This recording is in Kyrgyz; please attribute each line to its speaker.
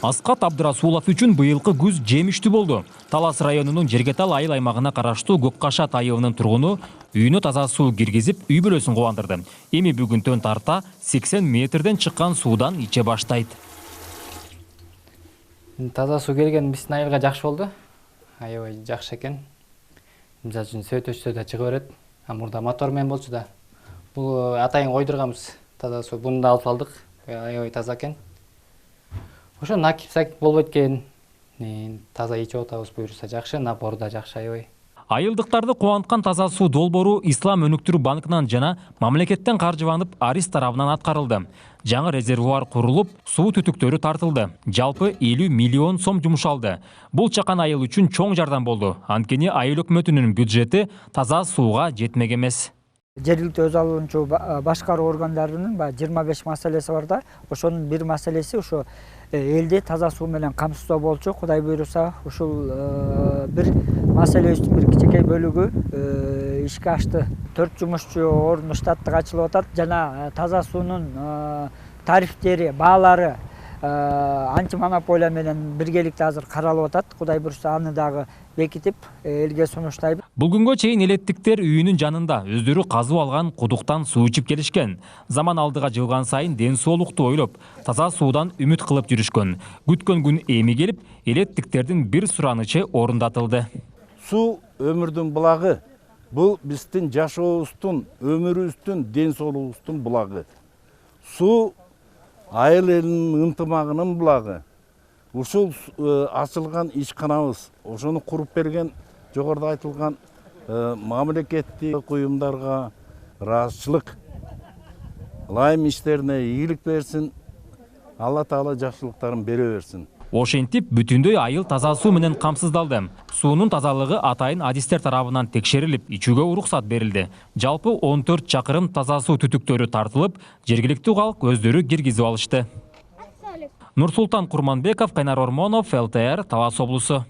Speaker 1: Аскат Абдрасулов үчүн быйылкы күз жемиштүү болду. Талас районунун Жергетал айыл аймагына караштуу Көккашат айылынын тургуну үйүнө таза суу киргизип, үй бүлөсүн кубандырды. Эми бүгүн төн тарта 80 метрден чыккан суудан иче баштайт.
Speaker 2: Таза суу келген биздин айылга жакшы болду. Аябай жакшы экен. Мисалы үчүн сөйтөчтө да чыга берет. Мурда мотор менен болчу да. Бул атайын койдурганбыз. Таза суу буну да алып алдык. Аябай таза экен. Ошо накип-сакип болбойт экен. Таза ичип атабыз буюрса жакшы, напор да жакшы аябай.
Speaker 1: Айылдыктарды кубанткан таза суу долбоору Ислам өнүктүрүү банкынан жана мамлекеттен каржыланып Арис тарабынан аткарылды. Жаңы резервуар курулуп, суу түтүктөрү тартылды. Жалпы 50 миллион сом жумшалды. Бул чакан айыл үчүн чоң жардам болду. Анткени айыл өкмөтүнүн бюджети таза сууга жетмек эмес.
Speaker 3: Жергиликтүү өз алуучу башкаруу органдарынын 25 маселеси бар да. Ошонун бир маселеси ошо элди таза суу менен камсыздоо болчу. Кудай буйруса, ушул бир маселебиздин бир кичинекей бөлүгү ишке ашты. 4 жумушчу орун штаттык ачылып атат жана таза суунун тарифтери, баалары антимонополия менен биргеликте азыр каралып атат. Кудай буйруса аны дагы бекитип элге сунуштайбыз.
Speaker 1: Бул күнгө чейин элеттиктер үйүнүн жанында өздөрү казып алган кудуктан суу ичип келишкен. Заман алдыга жылган сайын ден соолукту ойлоп, таза суудан үмүт кылып жүрүшкөн. Күткөн күн эми келип, элеттиктердин бир суранычы орундатылды.
Speaker 4: Суу өмүрдүн булагы. Бул биздин жашообуздун, өмүрүбүздүн, ден соолугубуздун булагы. Суу айыл элинин ынтымагынын булагы. Ушул ачылган ишканабыз, ошону куруп берген жогоруда айтылган мамлекеттик уюмдарга ыраазычылык, ылайым иштерине ийгилик берсин, Алла Таала жакшылыктарын бере берсин.
Speaker 1: Ошентип бүтүндөй айыл таза суу менен камсыздалды. Суунун тазалыгы атайын адистер тарабынан текшерилип, ичүүгө уруксат берилди. Жалпы 14 чакырым таза суу түтүктөрү тартылып, жергиликтүү калк өздөрү киргизип алышты. Нурсултан Курманбеков, Кайнар Ормонов, ЛТР, Талас облусу.